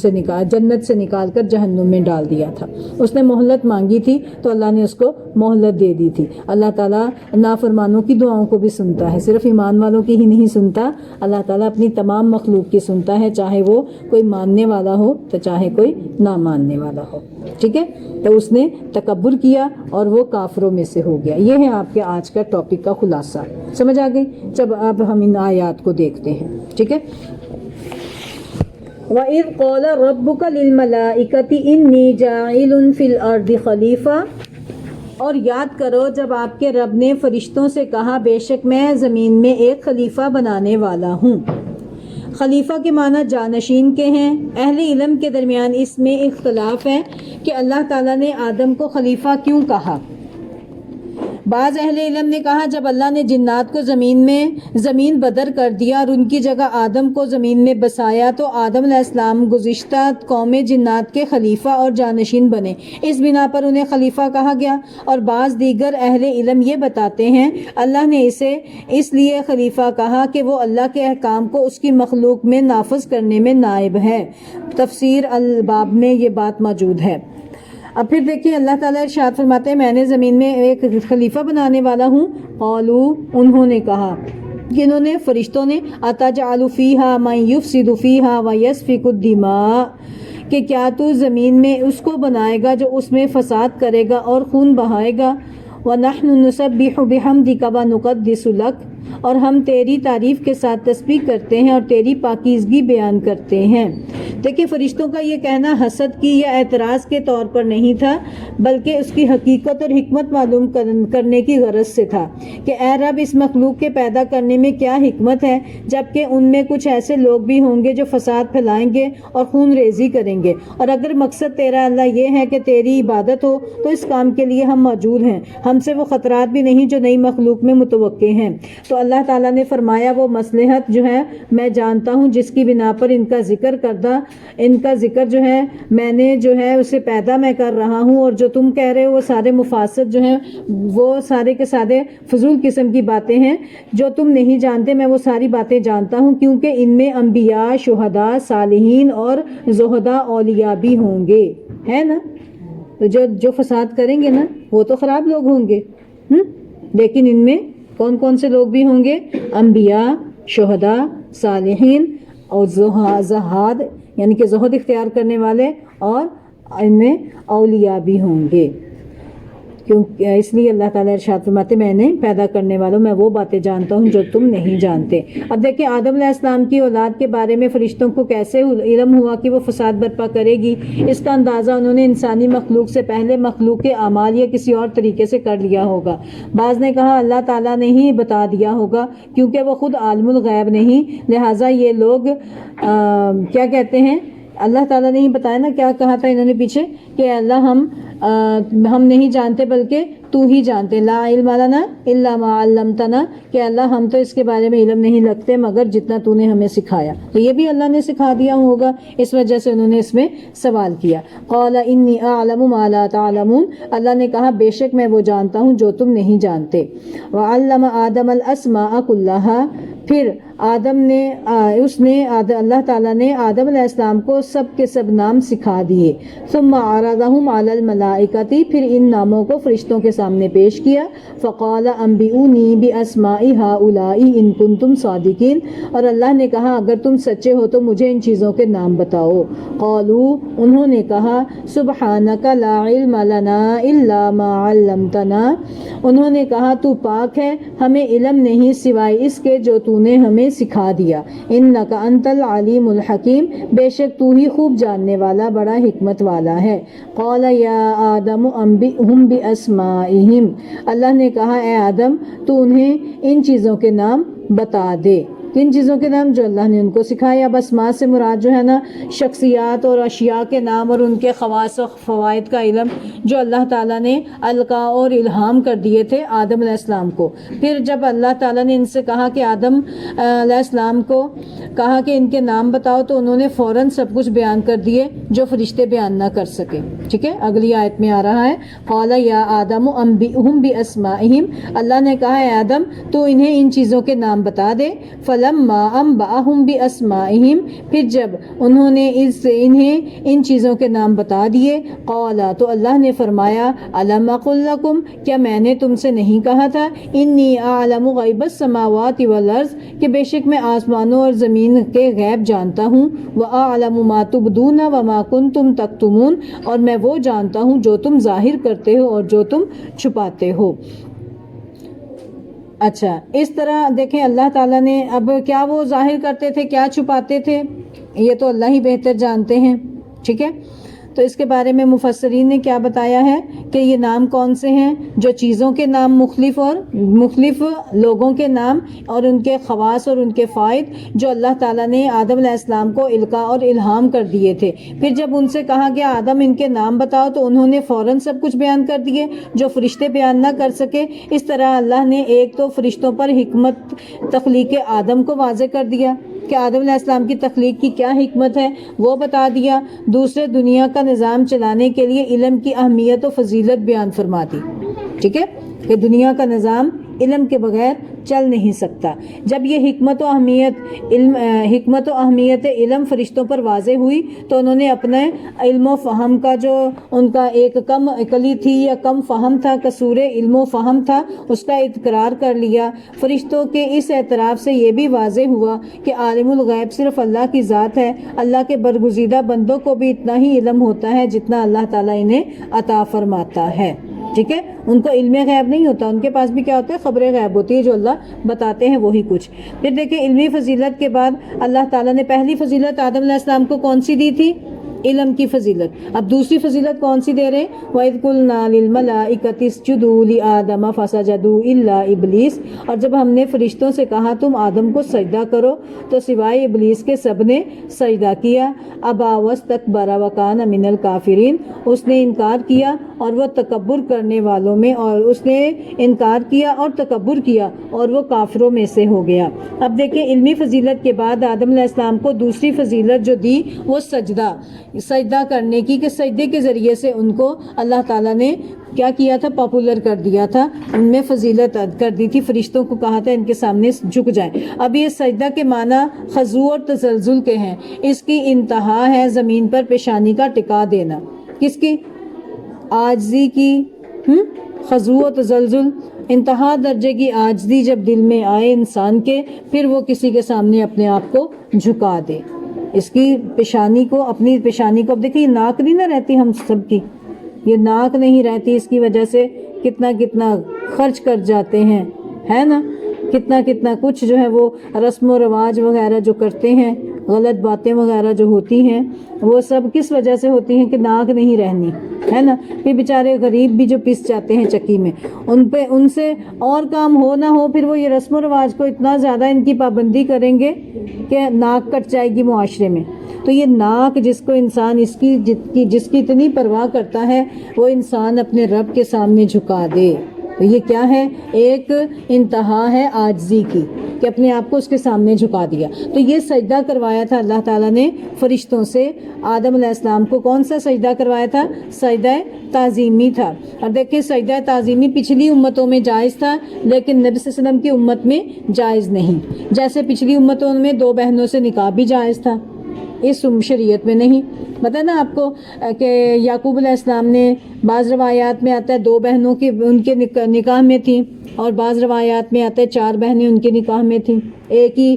سے نکال کر جہنم میں ڈال دیا تھا. اس نے مہلت مانگی تھی تو اللہ نے اس کو مہلت دے دی تھی. اللہ تعالیٰ نافرمانوں کی دعاؤں کو بھی سنتا ہے، صرف ایمان والوں کی ہی نہیں سنتا. اللہ تعالیٰ اپنی تمام مخلوق کی سنتا ہے، چاہے وہ کوئی ماننے والا ہو تو چاہے کوئی نہ ماننے والا ہو. ٹھیک ہے، تو اس نے تکبر کیا اور وہ کافروں میں سے ہو گیا. یہ ہے آپ کے آج کا ٹاپک کا خلاصہ. سمجھ آ گئی؟ جب اب ہم ان آیات کو دیکھتے ہیں. ٹھیک ہے، وَإِذْ قَالَ رَبُّكَ لِلْمَلَائِكَةِ إِنِّي جَاعِلٌ فِي الْأَرْضِ خَلِيفَةً، اور یاد کرو جب آپ کے رب نے فرشتوں سے کہا بے شک میں زمین میں ایک خلیفہ بنانے والا ہوں. خلیفہ کے معنی جانشین کے ہیں. اہل علم کے درمیان اس میں اختلاف ہے کہ اللہ تعالیٰ نے آدم کو خلیفہ کیوں کہا. بعض اہل علم نے کہا جب اللہ نے جنات کو زمین بدر کر دیا اور ان کی جگہ آدم کو زمین میں بسایا تو آدم علیہ السلام گزشتہ قوم جنات کے خلیفہ اور جانشین بنے، اس بنا پر انہیں خلیفہ کہا گیا۔ اور بعض دیگر اہل علم یہ بتاتے ہیں اللہ نے اسے اس لیے خلیفہ کہا کہ وہ اللہ کے احکام کو اس کی مخلوق میں نافذ کرنے میں نائب ہے۔ تفسیر الباب میں یہ بات موجود ہے۔ اب پھر دیکھیں اللہ تعالیٰ ارشاد فرماتے ہیں میں نے زمین میں ایک خلیفہ بنانے والا ہوں۔ قالوا انہوں نے کہا، جنہوں نے فرشتوں نے، اتجعل فیہا من یفسد فیہا ویسفک الدماء، کہ کیا تو زمین میں اس کو بنائے گا جو اس میں فساد کرے گا اور خون بہائے گا۔ وَنَحْنُ نُسَبِّحُ بِحَمْدِكَ وَنُقَدِّسُ لَكَ، اور ہم تیری تعریف کے ساتھ تسبیح کرتے ہیں اور تیری پاکیزگی بیان کرتے ہیں۔ دیکھیں فرشتوں کا یہ کہنا حسد کی یا اعتراض کے طور پر نہیں تھا، بلکہ اس کی حقیقت اور حکمت معلوم کرنے کی غرض سے تھا کہ اے رب اس مخلوق کے پیدا کرنے میں کیا حکمت ہے، جبکہ ان میں کچھ ایسے لوگ بھی ہوں گے جو فساد پھیلائیں گے اور خون ریزی کریں گے، اور اگر مقصد تیرا اللہ یہ ہے کہ تیری عبادت ہو تو اس کام کے لیے ہم موجود ہیں، ہم سے وہ خطرات بھی نہیں جو نئی مخلوق میں متوقع ہیں۔ تو اللہ تعالیٰ نے فرمایا وہ مصلحت جو ہے میں جانتا ہوں جس کی بنا پر ان کا ذکر جو ہے میں نے جو ہے اسے پیدا میں کر رہا ہوں، اور جو تم کہہ رہے ہو وہ سارے مفاسد جو ہیں وہ سارے کے سارے فضول قسم کی باتیں ہیں جو تم نہیں جانتے، میں وہ ساری باتیں جانتا ہوں، کیونکہ ان میں انبیاء، شہداء، صالحین اور زہداء، اولیاء بھی ہوں گے، ہے نا؟ تو جو فساد کریں گے نا وہ تو خراب لوگ ہوں گے، لیکن ان میں کون کون سے لوگ بھی ہوں گے؟ انبیاء، شہداء، صالحین اور زہاد یعنی کہ زہد اختیار کرنے والے، اور ان میں اولیاء بھی ہوں گے۔ کیونکہ اس لیے اللہ تعالیٰ ارشاد فرماتے میں نے پیدا کرنے والوں میں وہ باتیں جانتا ہوں جو تم نہیں جانتے۔ اب دیکھیں آدم علیہ السلام کی اولاد کے بارے میں فرشتوں کو کیسے علم ہوا کہ وہ فساد برپا کرے گی، اس کا اندازہ انہوں نے انسانی مخلوق سے پہلے مخلوق کے اعمال یا کسی اور طریقے سے کر لیا ہوگا۔ بعض نے کہا اللہ تعالیٰ نے ہی بتا دیا ہوگا کیونکہ وہ خود عالم الغیب نہیں، لہٰذا یہ لوگ کیا کہتے ہیں، اللہ تعالیٰ نے ہی بتایا نا، کیا کہا تھا انہوں نے پیچھے کہ اللہ ہم نہیں جانتے بلکہ تو ہی جانتے، لا علم لنا الا ما علمتنا، کہ اللہ ہم تو اس کے بارے میں علم نہیں رکھتے مگر جتنا تو نے ہمیں سکھایا، تو یہ بھی اللہ نے سکھا دیا ہوگا، اس وجہ سے انہوں نے اس میں سوال کیا۔ قال انی اعلم ما لا تعلمون، اللہ نے کہا بے شک میں وہ جانتا ہوں جو تم نہیں جانتے۔ وعلم آدم الاسماء کلھا، پھر اللہ تعالیٰ نے آدم علیہ السلام کو سب کے سب نام سکھا دیے۔ ثم عرضهم علی الملائکۃ، پھر ان ناموں کو فرشتوں کے سامنے پیش کیا۔ فقال انبئونی باسماء ہؤلاء ان کنتم صادقین، اور اللہ نے کہا اگر تم سچے ہو تو مجھے ان چیزوں کے نام بتاؤ۔ قالوا، انہوں نے کہا سبحانک لا علم لنا الا ما علمتنا، انہوں نے کہا تو پاک ہے، ہمیں علم نہیں سوائے اس کے جو تو نے ہمیں سکھا دیا۔ انک انت العلیم الحکیم، بے شک تو ہی خوب جاننے والا بڑا حکمت والا ہے۔ قال یا آدم انبئہم باسمائہم، اللہ نے کہا اے آدم تو انہیں ان چیزوں کے نام بتا دے۔ کن چیزوں کے نام؟ جو اللہ نے ان کو سکھایا۔ اب اسماء سے مراد جو ہے نا شخصیات اور اشیاء کے نام اور ان کے خواص و فوائد کا علم جو اللہ تعالیٰ نے القاء اور الہام کر دیے تھے آدم علیہ السلام کو۔ پھر جب اللہ تعالیٰ نے ان سے کہا کہ آدم علیہ السلام کو کہا کہ ان کے نام بتاؤ تو انہوں نے فوراً سب کچھ بیان کر دیے جو فرشتے بیان نہ کر سکے۔ ٹھیک ہے، اگلی آیت میں آ رہا ہے قال یا آدم انبئہم باسمائہم، اللہ نے کہا اے آدم تو انہیں ان چیزوں کے نام بتا دے۔ فلما انبأہم باسمائہم، پھر جب انہوں نے انہیں ان چیزوں کے نام بتا دیے، قال، تو اللہ نے فرمایا الم اقل لکم، کیا میں نے تم سے نہیں کہا تھا انی اعلم غیب السماوات والارض، کہ بے شک میں آسمانوں اور زمین کے غیب جانتا ہوں، واعلم ما تبدون وما کنتم تکتمون، اور میں وہ جانتا ہوں جو تم ظاہر کرتے ہو اور جو تم چھپاتے ہو۔ اچھا، اس طرح دیکھیں اللہ تعالیٰ نے اب کیا وہ ظاہر کرتے تھے کیا چھپاتے تھے یہ تو اللہ ہی بہتر جانتے ہیں۔ ٹھیک ہے، تو اس کے بارے میں مفسرین نے کیا بتایا ہے کہ یہ نام کون سے ہیں؟ جو چیزوں کے نام مختلف اور مختلف لوگوں کے نام اور ان کے خواص اور ان کے فائد جو اللہ تعالیٰ نے آدم علیہ السلام کو القاء اور الہام کر دیے تھے۔ پھر جب ان سے کہا گیا آدم ان کے نام بتاؤ تو انہوں نے فوراً سب کچھ بیان کر دیے جو فرشتے بیان نہ کر سکے۔ اس طرح اللہ نے ایک تو فرشتوں پر حکمت تخلیق آدم کو واضح کر دیا کہ آدم علیہ السلام کی تخلیق کی کیا حکمت ہے وہ بتا دیا، دوسرے دنیا کا نظام چلانے کے لیے علم کی اہمیت و فضیلت بیان فرما دی، ٹھیک ہے، کہ دنیا کا نظام علم کے بغیر چل نہیں سکتا۔ جب یہ حکمت و اہمیت علم فرشتوں پر واضح ہوئی تو انہوں نے اپنے علم و فہم کا جو ان کا ایک کم عقلی تھی یا کم فہم تھا، قصور علم و فہم تھا، اس کا اقرار کر لیا۔ فرشتوں کے اس اعتراف سے یہ بھی واضح ہوا کہ عالم الغیب صرف اللہ کی ذات ہے۔ اللہ کے برگزیدہ بندوں کو بھی اتنا ہی علم ہوتا ہے جتنا اللہ تعالیٰ انہیں عطا فرماتا ہے، ٹھیک ہے، ان کو علم غیب نہیں ہوتا، ان کے پاس بھی کیا ہوتا ہے؟ خبر غیب ہوتی ہے جو اللہ بتاتے ہیں وہی کچھ۔ پھر دیکھیں علمی فضیلت کے بعد اللہ تعالیٰ نے پہلی فضیلت آدم علیہ السلام کو کون سی دی تھی؟ علم کی فضیلت۔ اب دوسری فضیلت کون سی دے رہے ہیں؟ وَإِذْ قُلْنَا لِلْمَلَائِكَةِ اسْجُدُوا لِآدَمَ فَسَجَدُوا إِلَّا إِبْلِيسَ، اور جب ہم نے فرشتوں سے کہا تم آدم کو سجدہ کرو تو سوائے ابلیس کے سب نے سجدہ کیا۔ ابا واستکبر وکان من الکافرین، اس نے انکار کیا اور وہ تکبر کرنے والوں میں، اور اس نے انکار کیا اور تکبر کیا اور وہ کافروں میں سے ہو گیا۔ اب دیکھیں علمی فضیلت کے بعد آدم علیہ السلام کو دوسری فضیلت جو دی وہ سجدہ کرنے کی، کہ سجدے کے ذریعے سے ان کو اللہ تعالیٰ نے کیا کیا تھا؟ پاپولر کر دیا تھا، ان میں فضیلت کر دی تھی، فرشتوں کو کہا تھا ان کے سامنے جھک جائیں۔ اب یہ سجدہ کے معنی خضوع اور تزلزل کے ہیں، اس کی انتہا ہے زمین پر پیشانی کا ٹکا دینا، کس کی؟ عاجزی کی، خضوع و تزلزل، انتہا درجے کی عاجزی جب دل میں آئے انسان کے، پھر وہ کسی کے سامنے اپنے آپ کو جھکا دے، اس کی پیشانی کو، اپنی پیشانی کو۔ اب دیکھیں یہ ناک نہیں نہ رہتی ہم سب کی، یہ ناک نہیں رہتی، اس کی وجہ سے کتنا خرچ کر جاتے ہیں، ہے نا، کتنا کچھ جو ہے وہ رسم و رواج وغیرہ جو کرتے ہیں، غلط باتیں وغیرہ جو ہوتی ہیں وہ سب کس وجہ سے ہوتی ہیں؟ کہ ناک نہیں رہنی، ہے نا۔ پھر بیچارے غریب بھی جو پس جاتے ہیں چکی میں، ان سے اور کام ہو نہ ہو، پھر وہ یہ رسم و رواج کو اتنا زیادہ ان کی پابندی کریں گے کہ ناک کٹ جائے گی معاشرے میں۔ تو یہ ناک جس کو انسان جس کی اتنی پرواہ کرتا ہے وہ انسان اپنے رب کے سامنے جھکا دے، تو یہ کیا ہے؟ ایک انتہا ہے عاجزی کی، کہ اپنے آپ کو اس کے سامنے جھکا دیا۔ تو یہ سجدہ کروایا تھا اللہ تعالیٰ نے فرشتوں سے آدم علیہ السلام کو۔ کون سا سجدہ کروایا تھا؟ سجدہ تعظیمی تھا۔ اور دیکھیں سجدہ تعظیمی پچھلی امتوں میں جائز تھا لیکن نبی صلی اللہ علیہ وسلم کی امت میں جائز نہیں۔ جیسے پچھلی امتوں میں 2 بہنوں سے نکاح بھی جائز تھا، اس شریعت میں نہیں۔ پتہ نا آپ کو کہ یعقوب علیہ السلام نے، بعض روایات میں آتا ہے 2 بہنوں کی ان کے نکاح میں تھیں، اور بعض روایات میں آتا ہے 4 بہنیں ان کے نکاح میں تھیں، ایک ہی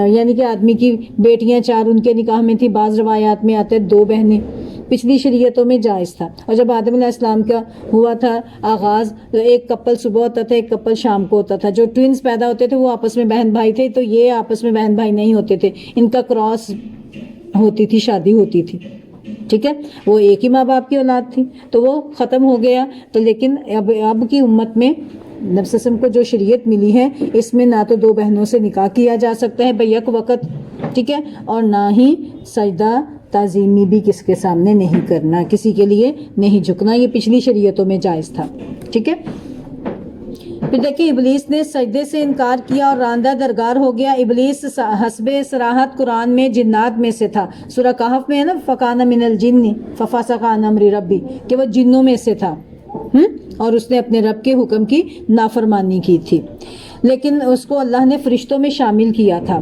یعنی کہ آدمی کی بیٹیاں 4 ان کے نکاح میں تھیں، بعض روایات میں آتا ہے 2 بہنیں۔ پچھلی شریعتوں میں جائز تھا۔ اور جب آدم علیہ السلام کا ہوا تھا آغاز، تو ایک کپل صبح ہوتا تھا، ایک کپل شام کو ہوتا تھا۔ جو ٹوینز پیدا ہوتے تھے وہ آپس میں بہن بھائی تھے، تو یہ آپس میں بہن بھائی نہیں ہوتے تھے، ان کا کراس ہوتی تھی، شادی ہوتی تھی، ٹھیک ہے، وہ ایک ہی ماں باپ کی اولاد تھی، تو وہ ختم ہو گیا۔ تو لیکن اب کی امت میں نبی صلی اللہ علیہ وسلم کو جو شریعت ملی ہے اس میں نہ تو 2 بہنوں سے نکاح کیا جا سکتا ہے بیک وقت، ٹھیک ہے، اور نہ ہی سجدہ تعظیمی بھی کس کے سامنے نہیں کرنا، کسی کے لیے نہیں جھکنا، یہ پچھلی شریعتوں میں جائز تھا، ٹھیک ہے۔ پھر دیکھیں ابلیس نے سجدے سے انکار کیا اور راندہ درگار ہو گیا۔ ابلیس حسب صراحت قرآن میں جنات میں سے تھا، سورہ کہف میں ہے نا، فکان من الجن ففسق عن امر ربی، کہ وہ جنوں میں سے تھا، اور اس نے اپنے رب کے حکم کی نافرمانی کی تھی، لیکن اس کو اللہ نے فرشتوں میں شامل کیا تھا،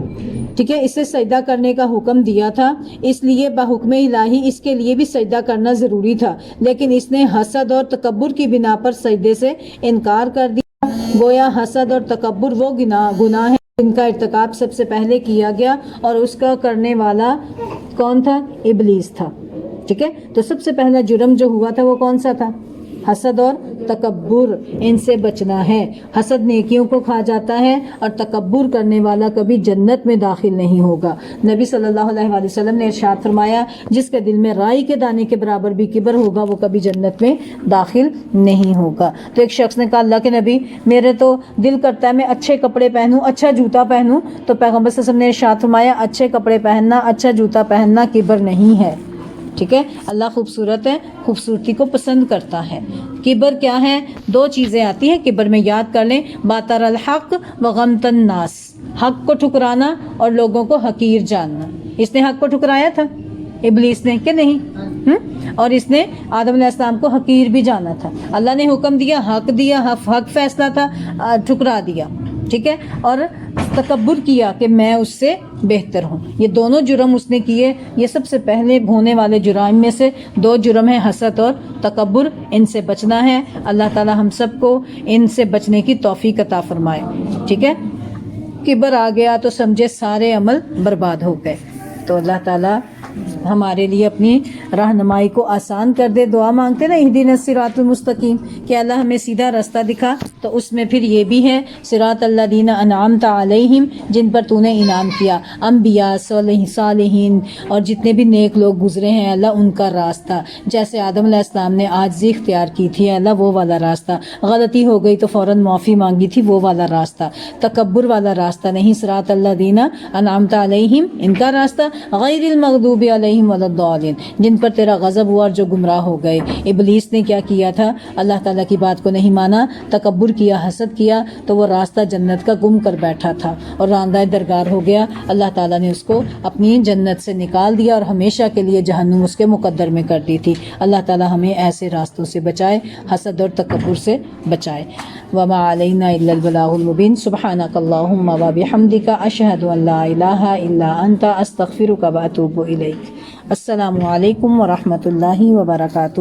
ٹھیک ہے، اسے سجدہ کرنے کا حکم دیا تھا، اس لیے بحکم الہی اس کے لیے بھی سجدہ کرنا ضروری تھا، لیکن اس نے حسد اور تکبر کی بنا پر سجدے سے انکار کر دیا۔ گویا حسد اور تکبر وہ گناہ ہے جن کا ارتکاب سب سے پہلے کیا گیا، اور اس کا کرنے والا کون تھا؟ ابلیس تھا، ٹھیک ہے۔ تو سب سے پہلا جرم جو ہوا تھا وہ کون سا تھا؟ حسد اور تکبر ان سے بچنا ہے. حسد نیکیوں کو کھا جاتا ہے اور تکبر کرنے والا کبھی جنت میں داخل نہیں ہوگا. نبی صلی اللہ علیہ وآلہ وسلم نے ارشاد فرمایا جس کے دل میں رائی کے دانے کے برابر بھی کبر ہوگا وہ کبھی جنت میں داخل نہیں ہوگا. تو ایک شخص نے کہا اللہ کے نبی میرے تو دل کرتا ہے میں اچھے کپڑے پہنوں, اچھا جوتا پہنوں. تو پیغمبر صلی اللہ علیہ وسلم نے ارشاد فرمایا اچھے کپڑے پہننا, اچھا جوتا پہننا کبر نہیں ہے. ٹھیک ہے, اللہ خوبصورت ہے, خوبصورتی کو پسند کرتا ہے. کبر کیا ہے؟ دو چیزیں آتی ہیں کبر میں, یاد کر لیں, باتر الحق و غمت الناس, حق کو ٹھکرانا اور لوگوں کو حقیر جاننا. اس نے حق کو ٹھکرایا تھا ابلیس نے کہ نہیں؟ اور اس نے آدم علیہ السلام کو حقیر بھی جانا تھا. اللہ نے حکم دیا, حق فیصلہ تھا, ٹھکرا دیا. ٹھیک ہے, اور تکبر کیا کہ میں اس سے بہتر ہوں. یہ دونوں جرم اس نے کیے. یہ سب سے پہلے ہونے والے جرائم میں سے دو جرم ہیں, حسد اور تکبر. ان سے بچنا ہے. اللہ تعالی ہم سب کو ان سے بچنے کی توفیق عطا فرمائے. ٹھیک ہے, کبر آ گیا تو سمجھے سارے عمل برباد ہو گئے. تو اللہ تعالی ہمارے لیے اپنی رہنمائی کو آسان کر دے. دعا مانگتے نا اہدنا الصراط المستقیم, کہ اللہ ہمیں سیدھا راستہ دکھا. تو اس میں پھر یہ بھی ہے صراط الذین انعمت علیہم, جن پر تو نے انعام کیا, انبیاء, صالحین اور جتنے بھی نیک لوگ گزرے ہیں اللہ ان کا راستہ. جیسے آدم علیہ السلام نے عاجزی اختیار کی تھی اللہ وہ والا راستہ, غلطی ہو گئی تو فوراً معافی مانگی تھی وہ والا راستہ, تکبر والا راستہ نہیں. صراط الذین انعمت علیہم ان کا راستہ, غیر المغضوب علیہم ولا الضالین جن پر تیرا غضب ہوا اور جو گمراہ ہو گئے. ابلیس نے کیا کیا تھا؟ اللہ تعالیٰ کی بات کو نہیں مانا, تکبر کیا, حسد کیا, تو وہ راستہ جنت کا گم کر بیٹھا تھا اور راندہ درگار ہو گیا. اللہ تعالیٰ نے اس کو اپنی جنت سے نکال دیا اور ہمیشہ کے لیے جہنم اس کے مقدر میں کر دی تھی. اللہ تعالیٰ ہمیں ایسے راستوں سے بچائے, حسد اور تکبر سے بچائے. وما علینا الا البلاغ المبین. سبحانک اللہم و بحمدک, اشہد ان لا الہ الا انت, استغفرک و اتوب الیک. السلام علیکم ورحمۃ اللہ وبرکاتہ.